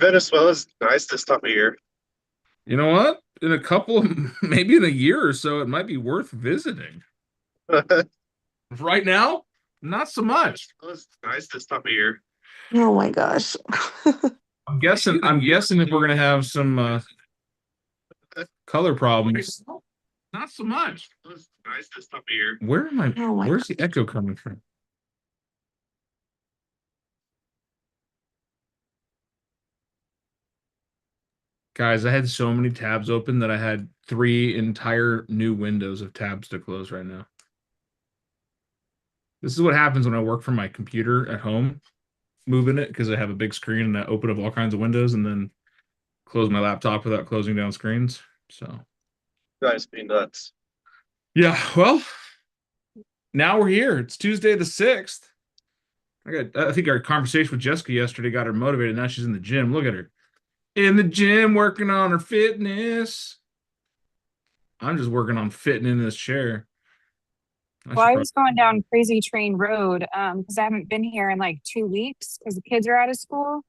Venezuela's nice this time of year. You know what? In a couple of, maybe in a year or so, it might be worth visiting. Right now, not so much. It's nice this time of year. Oh my gosh. I'm guessing if we're gonna have some color problems. Not so much. It's nice this time of year. Where am I? Oh my Where's the echo coming from? Guys, I had so many tabs open that I had 3 entire new windows of tabs to close right now. This is what happens when I work from my computer at home, moving it because I have a big screen and I open up all kinds of windows and then close my laptop without closing down screens. So, Guys be nuts. yeah, well, now we're here. It's Tuesday the 6th. I think our conversation with Jessica yesterday got her motivated. Now she's in the gym. Look at her. In the gym working on her fitness. I'm just working on fitting in this chair. Well, I was going down Crazy Train Road because I haven't been here in like 2 weeks because the kids are out of school.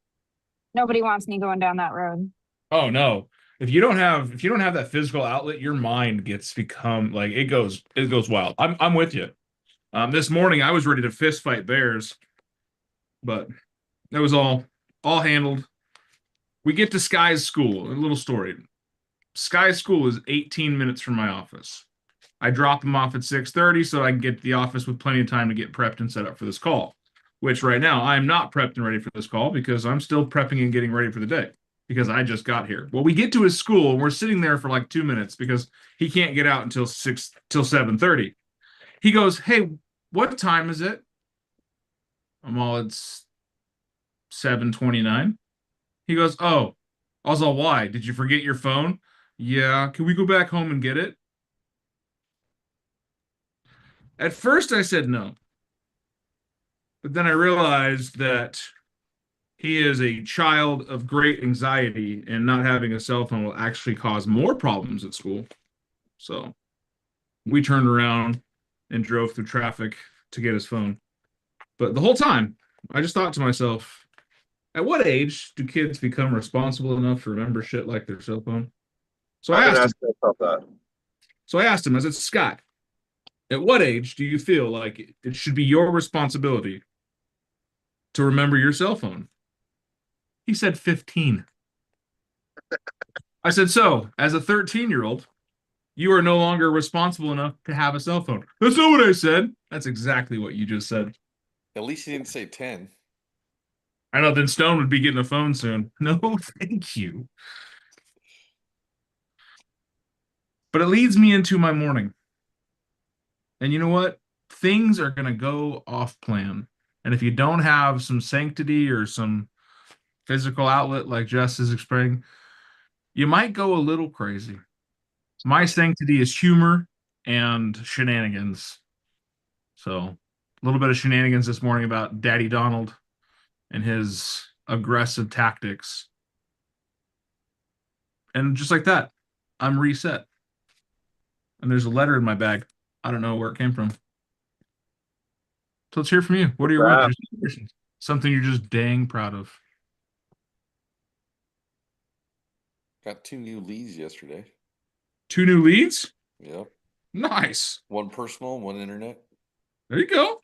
Nobody wants me going down that road. Oh no. If you don't have that physical outlet, your mind gets become like it goes wild. I'm with you. This morning I was ready to fist fight bears, but that was all handled. We get to Sky's school. A little story. Sky's school is 18 minutes from my office. I drop him off at 6:30 so I can get to the office with plenty of time to get prepped and set up for this call. Which right now I am not prepped and ready for this call because I'm still prepping and getting ready for the day because I just got here. Well, we get to his school and we're sitting there for like 2 minutes because he can't get out until 7:30. He goes, "Hey, what time is it?" I'm all, "It's 7:29." He goes, "Oh." I was all, "Why? Did you forget your phone?" "Yeah. Can we go back home and get it?" At first I said no, but then I realized that he is a child of great anxiety and not having a cell phone will actually cause more problems at school. So we turned around and drove through traffic to get his phone. But the whole time, I just thought to myself, at what age do kids become responsible enough to remember shit like their cell phone? So I I've been asked him, asking about that. I said, "Scott, at what age do you feel like it should be your responsibility to remember your cell phone?" He said 15. I said, "So, as a 13-year-old, you are no longer responsible enough to have a cell phone." "That's not what I said." That's exactly what you just said. At least he didn't say 10. I know, then Stone would be getting a phone soon. No, thank you. But it leads me into my morning. And you know what? Things are going to go off plan. And if you don't have some sanctity or some physical outlet like Jess is explaining, you might go a little crazy. My sanctity is humor and shenanigans. So, a little bit of shenanigans this morning about Daddy Donald and his aggressive tactics. And just like that, I'm reset. And there's a letter in my bag. I don't know where it came from. So let's hear from you. What are your Wow. wins? Something you're just dang proud of. Got 2 new leads yesterday. 2 new leads? Yep. Nice. One personal, one internet. There you go.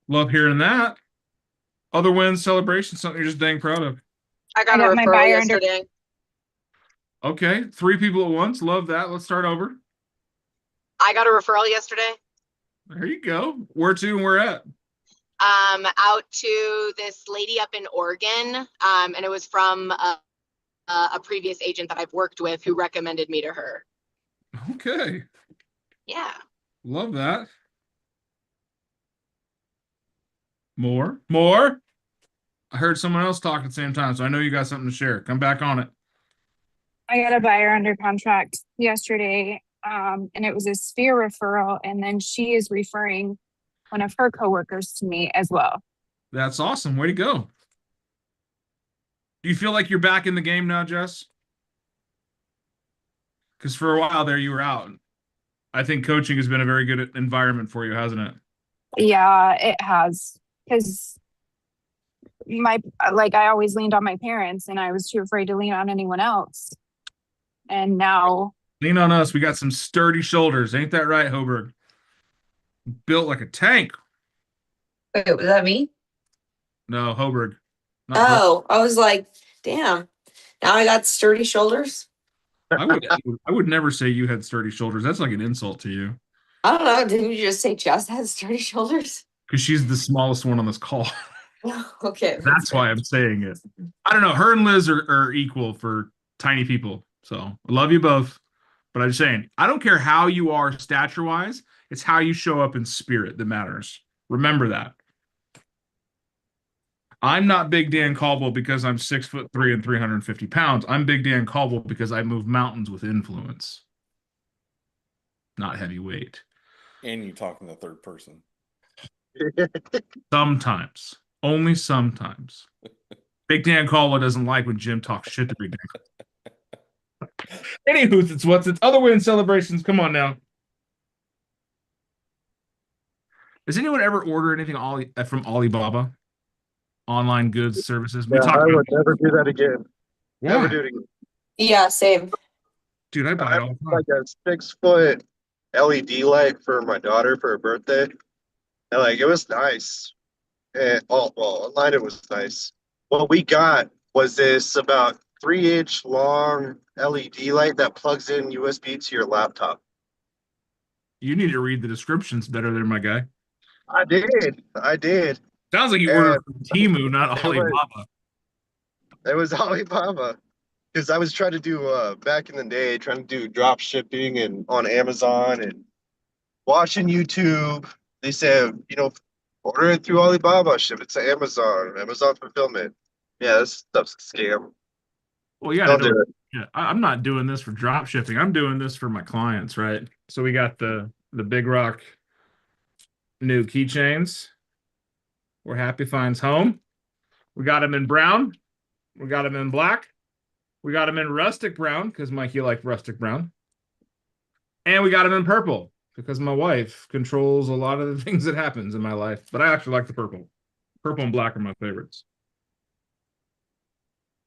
Love hearing that. Other wins, celebrations, something you're just dang proud of. I got a got my referral buyer under- yesterday. Okay, 3 people at once. Love that. Let's start over. I got a referral yesterday. There you go. Where to and where at? Out to this lady up in Oregon. And it was from a previous agent that I've worked with who recommended me to her. Okay. Yeah. Love that. More? More? I heard someone else talk at the same time, so I know you got something to share. Come back on it. I got a buyer under contract yesterday, and it was a Sphere referral, and then she is referring one of her coworkers to me as well. That's awesome. Way to go. Do you feel like you're back in the game now, Jess? Because for a while there, you were out. I think coaching has been a very good environment for you, hasn't it? Yeah, it has. Because I always leaned on my parents and I was too afraid to lean on anyone else. And now, Lean on us. We got some sturdy shoulders. Ain't that right, Hoberg? Built like a tank. Wait, was that me? No, Hoberg. Not Brett. Oh, I was like, damn. Now I got sturdy shoulders. I would never say you had sturdy shoulders. That's like an insult to you. I don't know. Didn't you just say Jess has sturdy shoulders? Because she's the smallest one on this call. Okay. That's why I'm saying it. I don't know. Her and Liz are equal for tiny people. So I love you both. But I'm just saying, I don't care how you are stature wise. It's how you show up in spirit that matters. Remember that. I'm not Big Dan Caldwell because I'm 6'3" and 350 pounds. I'm Big Dan Caldwell because I move mountains with influence. Not heavyweight. And you talk in the third person. Sometimes. Only sometimes. Big Dan Caldwell doesn't like when Jim talks shit to Big Dan. Anywho, it's what's it's other win celebrations. Come on now. Does anyone ever order anything from Alibaba? Online goods services. We Yeah, talked I about would never do that again. Never why? do it again. Yeah, same. Dude, I buy I it all have the time. like a 6-foot LED light for my daughter for her birthday. And like it was nice. And well, online it was nice. What we got was this about 3-inch long LED light that plugs in USB to your laptop. You need to read the descriptions better than my guy. I did. Sounds like you ordered from Temu, not it was- Alibaba. It was Alibaba. Because I was trying to do back in the day, trying to do drop shipping and on Amazon and watching YouTube. They said, order it through Alibaba, ship it to Amazon fulfillment. Yeah, this stuff's a scam. Well, you gotta Don't know. do it. Yeah, I'm not doing this for drop shipping. I'm doing this for my clients, right? So we got the Big Rock new keychains. Where Happy finds home. We got them in brown. We got them in black. We got them in rustic brown because Mike, you like rustic brown. And we got them in purple because my wife controls a lot of the things that happens in my life. But I actually like the purple. Purple and black are my favorites.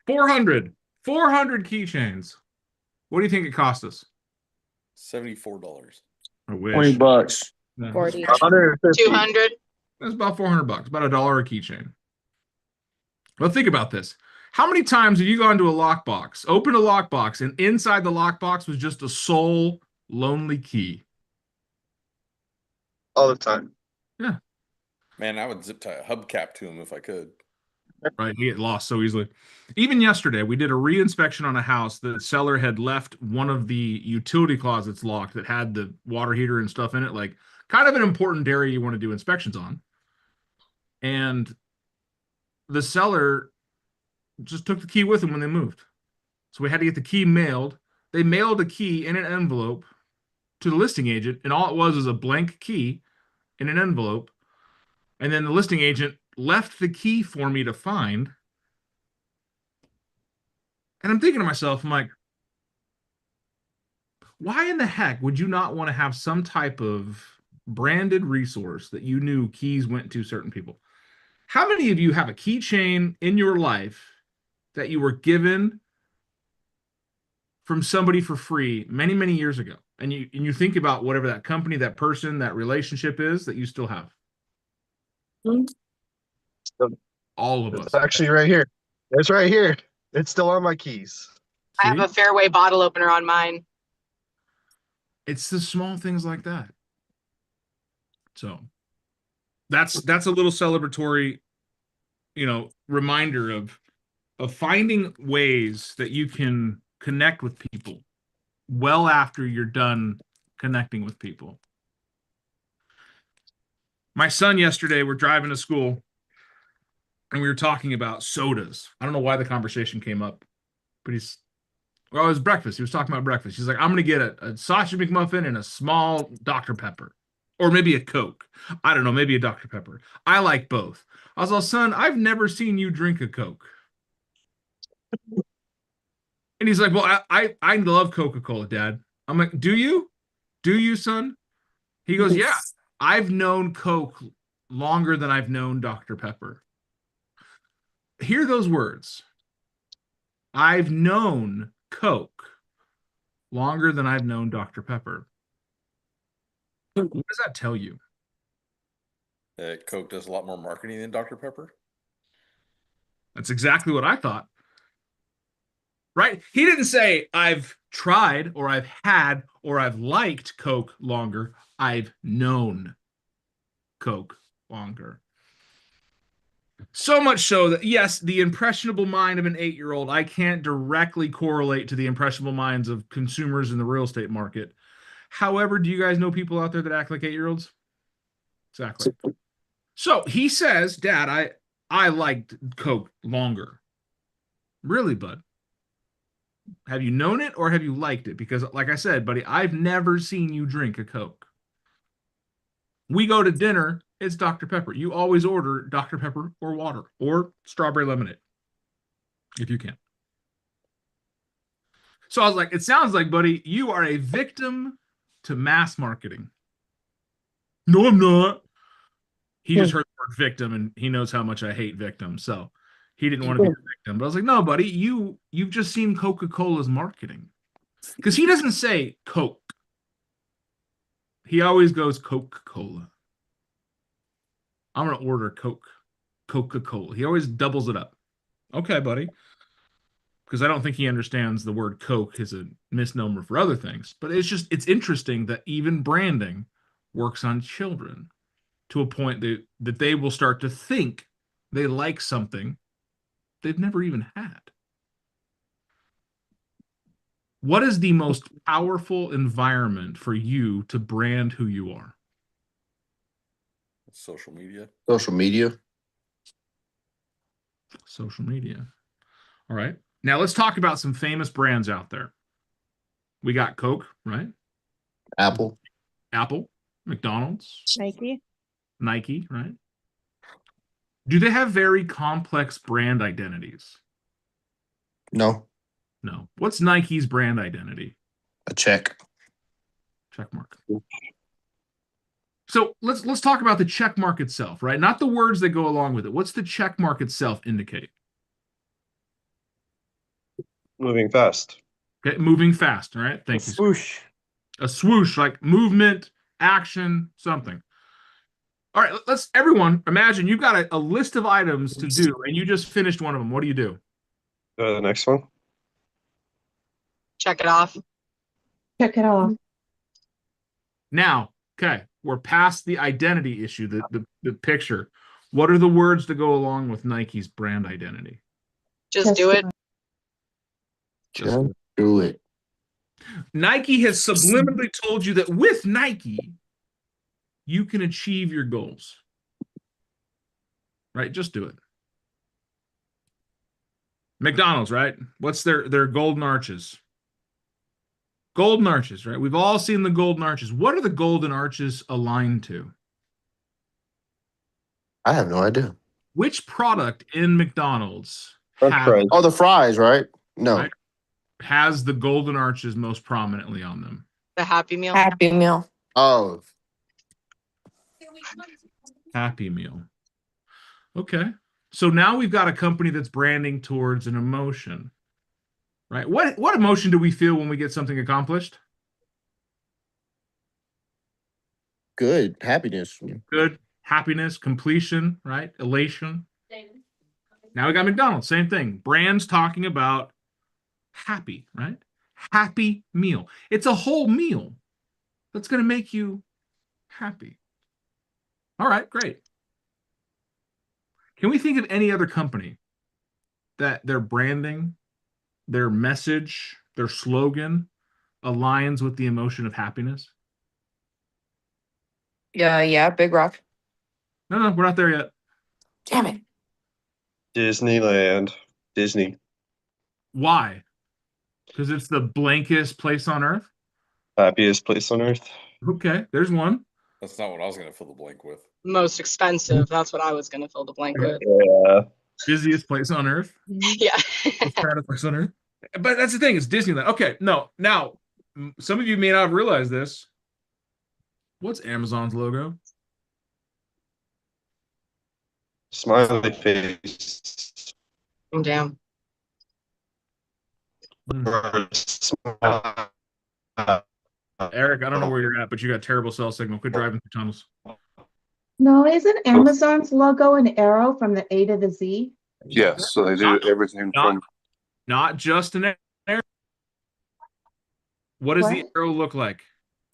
400 keychains. What do you think it cost us? $74. I wish. $20. Yeah, 40. 150. 200. That's about $400, about $1 a keychain. Well, think about this. How many times have you gone to a lockbox, opened a lockbox, and inside the lockbox was just a sole, lonely key? All the time. Man, I would zip tie a hubcap to him if I could. Right? You get lost so easily. Even yesterday, we did a re-inspection on a house. The seller had left one of the utility closets locked that had the water heater and stuff in it, like kind of an important area you want to do inspections on. And the seller just took the key with them when they moved. So we had to get the key mailed. They mailed a key in an envelope to the listing agent, and all it was a blank key in an envelope. And then the listing agent left the key for me to find. And I'm thinking to myself, I'm like, why in the heck would you not want to have some type of branded resource that you knew keys went to certain people? How many of you have a keychain in your life that you were given from somebody for free many, many years ago? And you think about whatever that company, that person, that relationship is that you still have. All of us. It's actually right here. It's right here. It's still on my keys. I have See? a Fairway bottle opener on mine. It's the small things like that. So that's a little celebratory, reminder of finding ways that you can connect with people well after you're done connecting with people. My son yesterday, we're driving to school and we were talking about sodas. I don't know why the conversation came up, but it was breakfast. He was talking about breakfast. He's like, I'm going to get a sausage McMuffin and a small Dr. Pepper, or maybe a Coke. I don't know, maybe a Dr. Pepper. I like both. I was like, son, I've never seen you drink a Coke. And he's like, well, I love Coca-Cola, Dad. I'm like, do you? Do you, son? He goes, yeah, I've known Coke longer than I've known Dr. Pepper. hear those words. I've known Coke longer than I've known Dr. Pepper. What does that tell you? Coke does a lot more marketing than Dr. Pepper. That's exactly what I thought. Right? He didn't say I've tried or I've had or I've liked Coke longer. I've known Coke longer. So much so that, yes, the impressionable mind of an 8-year-old, I can't directly correlate to the impressionable minds of consumers in the real estate market. However, do you guys know people out there that act like 8-year-olds? Exactly. So he says, Dad, I liked Coke longer. Really, bud? Have you known it or have you liked it? Because, like I said, buddy, I've never seen you drink a Coke. We go to dinner, it's Dr. Pepper. You always order Dr. Pepper or water or strawberry lemonade, if you can. So I was like, it sounds like, buddy, you are a victim to mass marketing. No, I'm not. He just heard the word victim and he knows how much I hate victims. So he didn't want to be a victim. But I was like, no, buddy, you've just seen Coca-Cola's marketing. Because he doesn't say Coke. He always goes Coca-Cola. I'm going to order Coca-Cola. He always doubles it up. Okay, buddy. Because I don't think he understands the word Coke is a misnomer for other things. But it's interesting that even branding works on children to a point that they will start to think they like something they've never even had. What is the most powerful environment for you to brand who you are? Social media. Social media. Social media. All right. Now let's talk about some famous brands out there. We got Coke, right? Apple. Apple, McDonald's, Nike. right? Do they have very complex brand identities? No. No. What's Nike's brand identity? A check. Check mark. So let's talk about the check mark itself, right? Not the words that go along with it. What's the check mark itself indicate? Moving fast. Okay, moving fast. All right. Thank you. Swoosh. A swoosh, like movement, action, something. All right, let's everyone imagine you've got a list of items to do, and you just finished one of them. What do you do? The next one. Check it off. Check it off. Now, okay, we're past the identity issue, the picture. What are the words to go along with Nike's brand identity? Just do it. Just do it. Nike has subliminally told you that with Nike, you can achieve your goals. Right? Just do it. McDonald's, right? What's their golden arches? Golden arches, right? We've all seen the golden arches. What are the golden arches aligned to? I have no idea. Which product in McDonald's French fries. Oh, the fries, right? No. Right. Has the golden arches most prominently on them? The Happy Meal. Happy Meal. Oh, Happy Meal. Okay. So now we've got a company that's branding towards an emotion. Right? What emotion do we feel when we get something accomplished? good. Happiness. Good. Happiness, completion, right? Elation. Now we got McDonald's, same thing. Brands talking about happy, right? Happy Meal. It's a whole meal that's going to make you happy. All right, great. Can we think of any other company that their branding, their message, their slogan aligns with the emotion of happiness? Yeah, Big Rock. No, we're not there yet. Damn it. Disneyland. Disney. Why? Because it's the blankest place on earth? Happiest place on earth. Okay, there's one. That's not what I was going to fill the blank with. Most expensive. That's what I was going to fill the blank with. Yeah. Busiest place on earth. Yeah. Most crowded place on earth. But that's the thing, it's Disneyland. Okay, no. Now, some of you may not have realized this. What's Amazon's logo? Smiley face. Damn. or smile. Eric, I don't know where you're at, but you got terrible cell signal. Quit driving through tunnels. No, isn't Amazon's logo an arrow from the A to the Z? Yes, so they do everything from Not just an arrow. What does the What? arrow look like?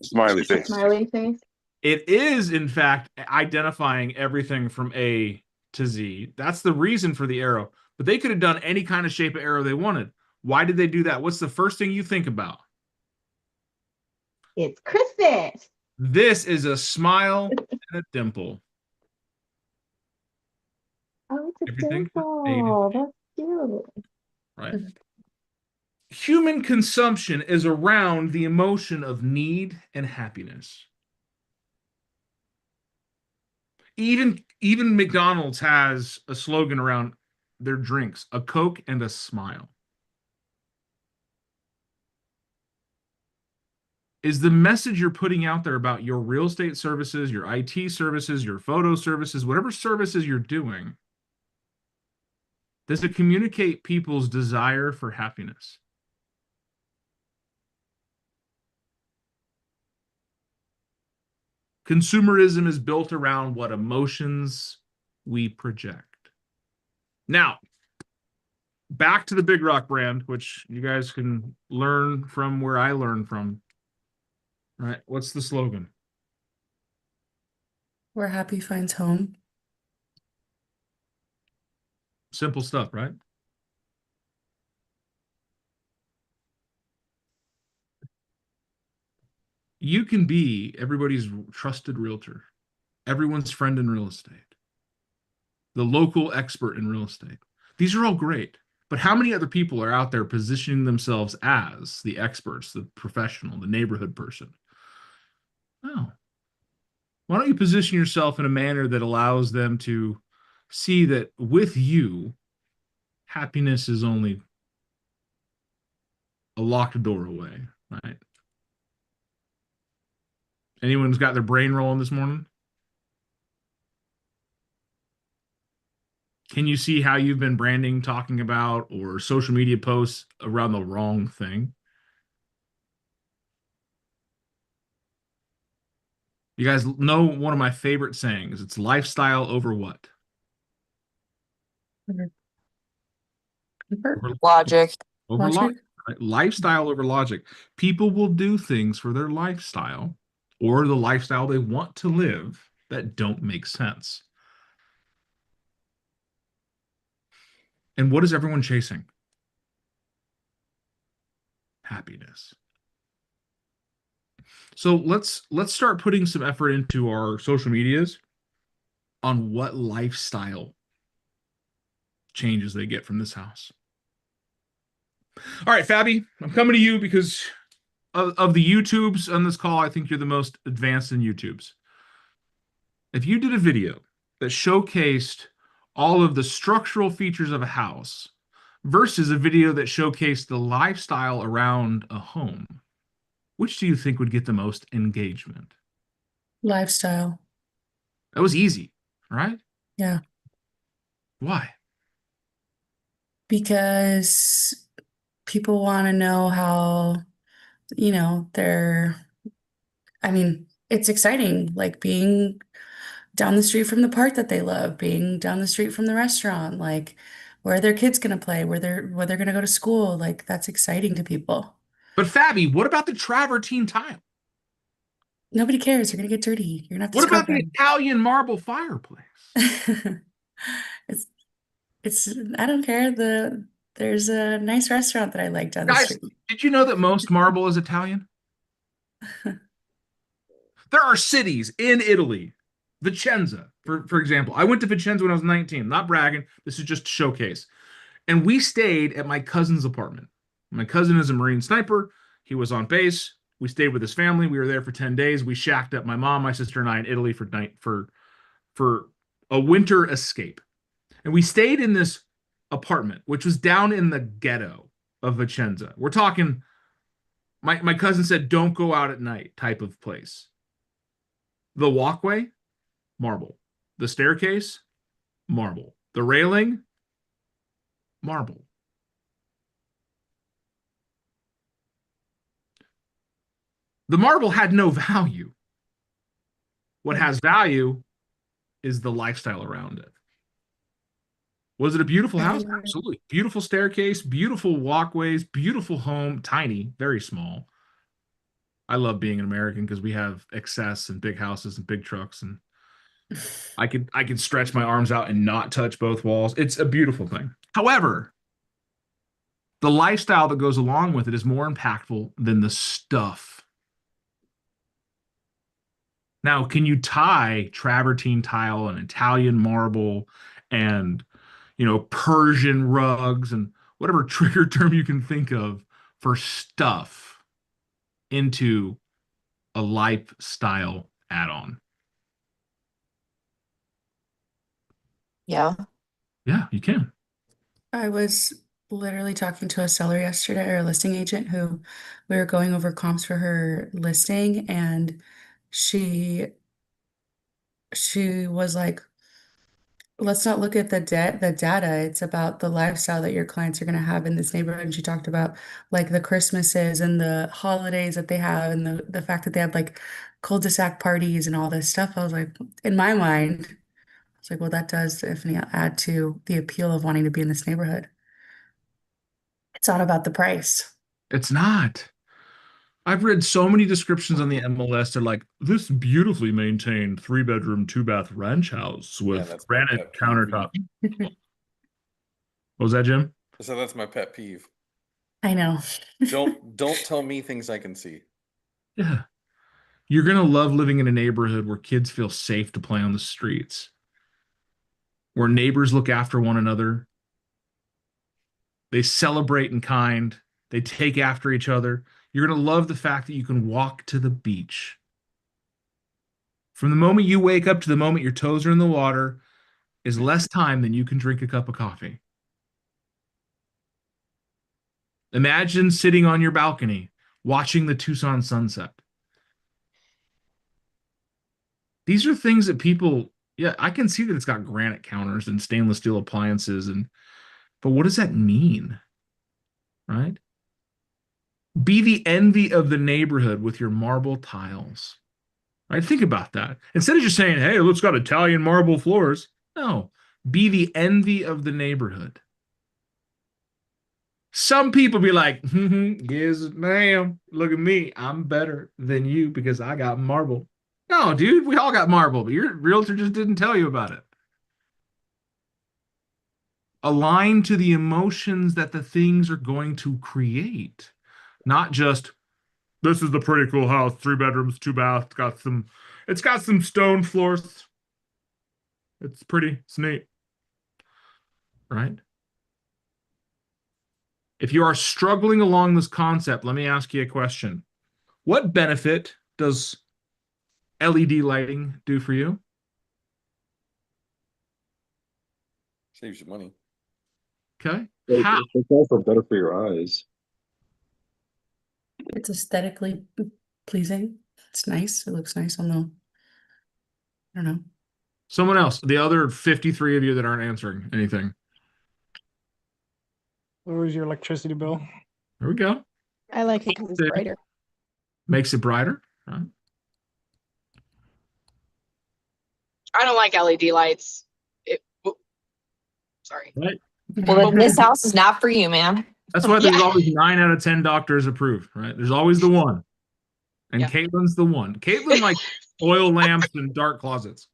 smiley A face. smiley face? It is, in fact, identifying everything from A to Z. That's the reason for the arrow. But they could have done any kind of shape of arrow they wanted. Why did they do that? What's the first thing you think about? It's Christmas. This is a smile and a dimple. Oh, it's a Everything from A to dimple. Z. That's cute. Right. Human consumption is around the emotion of need and happiness. Even McDonald's has a slogan around their drinks, a Coke and a smile. Is the message you're putting out there about your real estate services, your IT services, your photo services, whatever services you're doing, does it communicate people's desire for happiness? Consumerism is built around what emotions we project. Now, back to the Big Rock brand, which you guys can learn from where I learned from. Right? What's the slogan? Where happy finds home. Simple stuff, right? You can be everybody's trusted realtor, everyone's friend in real estate, the local expert in real estate. These are all great. But how many other people are out there positioning themselves as the experts, the professional, the neighborhood person? No. Why don't you position yourself in a manner that allows them to see that with you, happiness is only a locked door away, right? Anyone's got their brain rolling this morning? Can you see how you've been branding, talking about, or social media posts around the wrong thing? You guys know one of my favorite sayings. It's lifestyle over what? Over Logic. over Logic. logic. Right? Lifestyle over logic. People will do things for their lifestyle or the lifestyle they want to live that don't make sense. And what is everyone chasing? Happiness. So let's start putting some effort into our social medias on what lifestyle changes they get from this house. All right, Fabi, I'm coming to you because of the YouTubes on this call, I think you're the most advanced in YouTubes. If you did a video that showcased all of the structural features of a house versus a video that showcased the lifestyle around a home, which do you think would get the most engagement? Lifestyle. That was easy, right? Yeah. Why? Because people want to know how, it's exciting, like being down the street from the park that they love, being down the street from the restaurant, like where their kids gonna play, where they're gonna go to school. Like that's exciting to people. But Fabi, what about the travertine tile? Nobody cares. You're gonna get dirty. You're gonna have to What scrub about the them. Italian marble fireplace? It's I don't care. There's a nice restaurant that I like down the Guys, street. did you know that most marble is Italian? There are cities in Italy, Vicenza, for example. I went to Vicenza when I was 19. Not bragging. This is just a showcase. And we stayed at my cousin's apartment. My cousin is a Marine sniper. He was on base. We stayed with his family. We were there for 10 days. We shacked up, my mom, my sister, and I, in Italy for a winter escape. And we stayed in this apartment, which was down in the ghetto of Vicenza. We're talking, my cousin said, don't go out at night type of place. The walkway, marble. The staircase, marble. The railing, marble. The marble had no value. What has value is the lifestyle around it. Was it a beautiful house? Absolutely. Beautiful staircase, beautiful walkways, beautiful home, tiny, very small. I love being an American because we have excess and big houses and big trucks, and I could stretch my arms out and not touch both walls. It's a beautiful thing. However, the lifestyle that goes along with it is more impactful than the stuff. Now, can you tie travertine tile and Italian marble and, you know, Persian rugs and whatever trigger term you can think of for stuff into a lifestyle add-on? Yeah. Yeah, you can. I was literally talking to a seller yesterday, or a listing agent, who we were going over comps for her listing, and she was like, let's not look at the data. It's about the lifestyle that your clients are going to have in this neighborhood. And she talked about like the Christmases and the holidays that they have, and the fact that they have like cul-de-sac parties and all this stuff. I was like, in my mind, I was like, well, that does definitely add to the appeal of wanting to be in this neighborhood. It's not about the price. It's not. I've read so many descriptions on the MLS. They're like, this beautifully maintained 3-bedroom, 2-bath ranch house with that's my granite pet peeve. countertop. What was that, Jim? So that's my pet peeve. I know. Don't tell me things I can see. Yeah. You're going to love living in a neighborhood where kids feel safe to play on the streets, where neighbors look after one another. They celebrate in kind. They take after each other. You're going to love the fact that you can walk to the beach. From the moment you wake up to the moment your toes are in the water is less time than you can drink a cup of coffee. Imagine sitting on your balcony watching the Tucson sunset. These are things that people, yeah, I can see that it's got granite counters and stainless steel appliances, but what does that mean? Right? Be the envy of the neighborhood with your marble tiles. Right? Think about that. Instead of just saying, hey, it's got Italian marble floors. No, be the envy of the neighborhood. Some people be like, yes, ma'am, look at me. I'm better than you because I got marble. No, dude, we all got marble, but your realtor just didn't tell you about it. Align to the emotions that the things are going to create. Not just, this is the pretty cool house, 3 bedrooms, 2 baths, it's got some stone floors. It's pretty, it's neat. Right? If you are struggling along this concept, let me ask you a question. What benefit does LED lighting do for you? Saves you money. Okay. How? It's also better for your eyes. It's aesthetically pleasing. It's nice. It looks nice on the, I don't know. Someone else, the other 53 of you that aren't answering anything. Lowers your electricity bill. There we go. I like it because it's brighter. Makes it brighter. Right. I don't like LED lights. Sorry. Right. Well, then this house is not for you, man. That's why there's Yeah. always 9 out of 10 doctors approved, right? There's always the one. And Yeah. Caitlin's the one. Caitlin likes oil lamps and dark closets.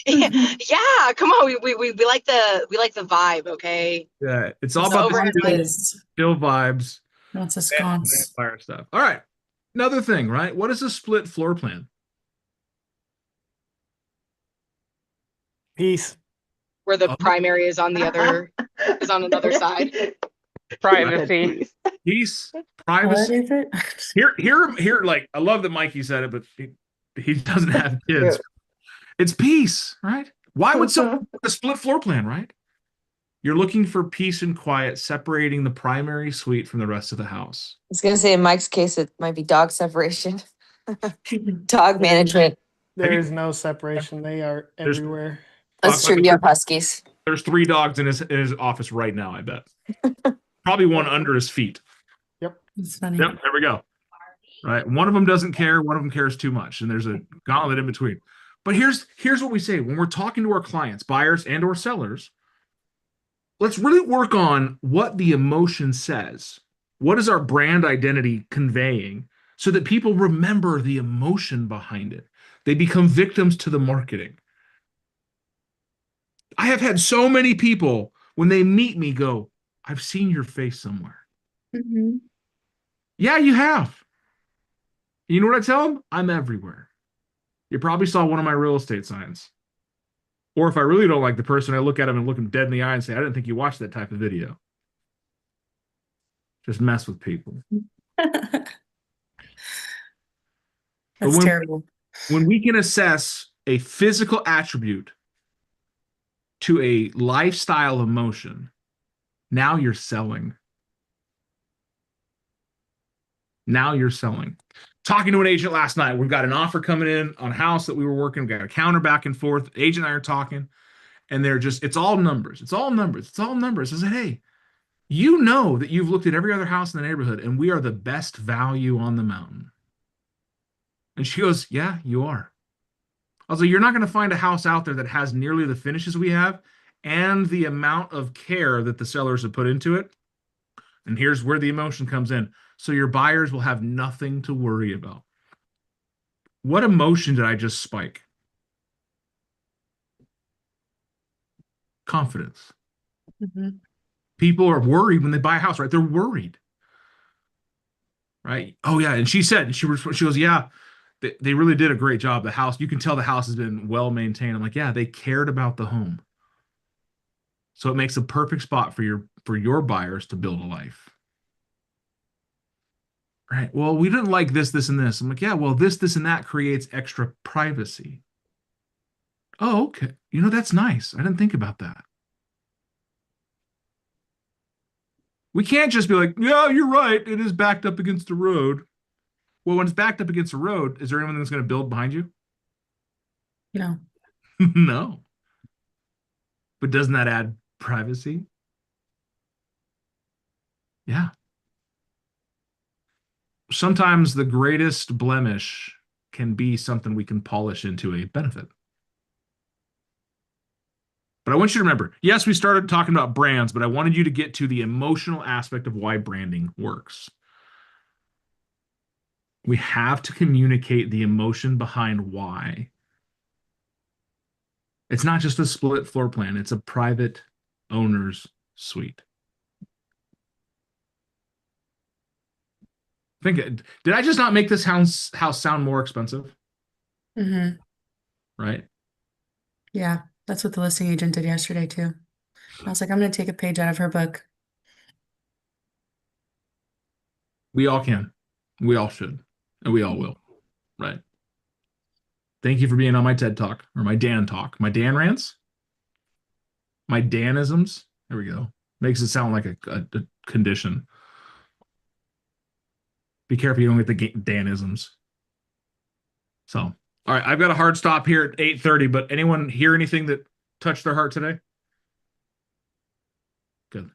Yeah, come on. We like the vibe, okay? Yeah, it's all It's about the overhyped. chill vibes. Wants a sconce. Vampire stuff. All right. Another thing, right? What is a split floor plan? Peace. Where the Oh. primary is on the other is on another side. Privacy. Peace, What privacy. is it? Here, like, I love that Mikey said it, but he doesn't have kids. It's peace, right? Why would someone want a split floor plan, right? You're looking for peace and quiet, separating the primary suite from the rest of the house. I was gonna say in Mike's case, it might be dog separation, dog management. There is no separation. They are There's- everywhere. That's true. You have huskies. There's 3 dogs in his office right now, I bet. Probably one under his feet. It's funny. Yep, there we go. Right. One of them doesn't care, one of them cares too much, and there's a gauntlet in between. But here's what we say when we're talking to our clients, buyers and or sellers. Let's really work on what the emotion says. What is our brand identity conveying so that people remember the emotion behind it? They become victims to the marketing. I have had so many people, when they meet me, go, I've seen your face somewhere. Mm-hmm. Yeah, you have. You know what I tell them? I'm everywhere. You probably saw one of my real estate signs. Or if I really don't like the person, I look at them and look them dead in the eye and say, I didn't think you watched that type of video. Just mess with people. That's when- terrible. When we can assess a physical attribute to a lifestyle emotion, now you're selling. Now you're selling. Talking to an agent last night, we've got an offer coming in on a house that we were working. We got a counter back and forth. Agent and I are talking, and they're just, it's all numbers. It's all numbers. It's all numbers. I said, hey, you know that you've looked at every other house in the neighborhood, and we are the best value on the mountain. And she goes, yeah, you are. I was like, you're not going to find a house out there that has nearly the finishes we have and the amount of care that the sellers have put into it. And here's where the emotion comes in. So your buyers will have nothing to worry about. What emotion did I just spike? Confidence. Mm-hmm. People are worried when they buy a house, right? They're worried. Right? Oh, yeah. And she said, she goes, yeah, they really did a great job. The house, you can tell the house has been well maintained. I'm like, yeah, they cared about the home. So it makes a perfect spot for your buyers to build a life. Right. Well, we didn't like this, this, and this. I'm like, yeah, well, this, and that creates extra privacy. Oh, okay. You know, that's nice. I didn't think about that. We can't just be like, yeah, you're right. It is backed up against the road. Well, when it's backed up against the road, is there anyone that's going to build behind you? No. No. But doesn't that add privacy? Yeah. Sometimes the greatest blemish can be something we can polish into a benefit. But I want you to remember, yes, we started talking about brands, but I wanted you to get to the emotional aspect of why branding works. We have to communicate the emotion behind why. It's not just a split floor plan. It's a private owner's suite. Did I just not make this house sound more expensive? Mm-hmm. Right? Yeah, that's what the listing agent did yesterday too. I was like, I'm going to take a page out of her book. We all can. We all should. And we all will. Right? Thank you for being on my TED Talk or my Dan Talk. My Dan rants? My Danisms? There we go. Makes it sound like a condition. Be careful you don't get the Danisms. So, all right, I've got a hard stop here at 8:30, but anyone hear anything that touched their heart today? Good.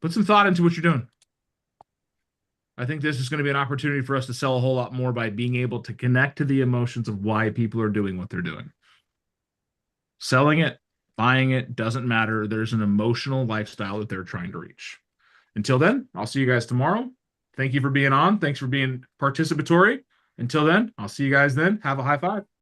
Put some thought into what you're doing. I think this is going to be an opportunity for us to sell a whole lot more by being able to connect to the emotions of why people are doing what they're doing. Selling it, buying it, doesn't matter. There's an emotional lifestyle that they're trying to reach. Until then, I'll see you guys tomorrow. Thank you for being on. Thanks for being participatory. Until then, I'll see you guys then. Have a high five.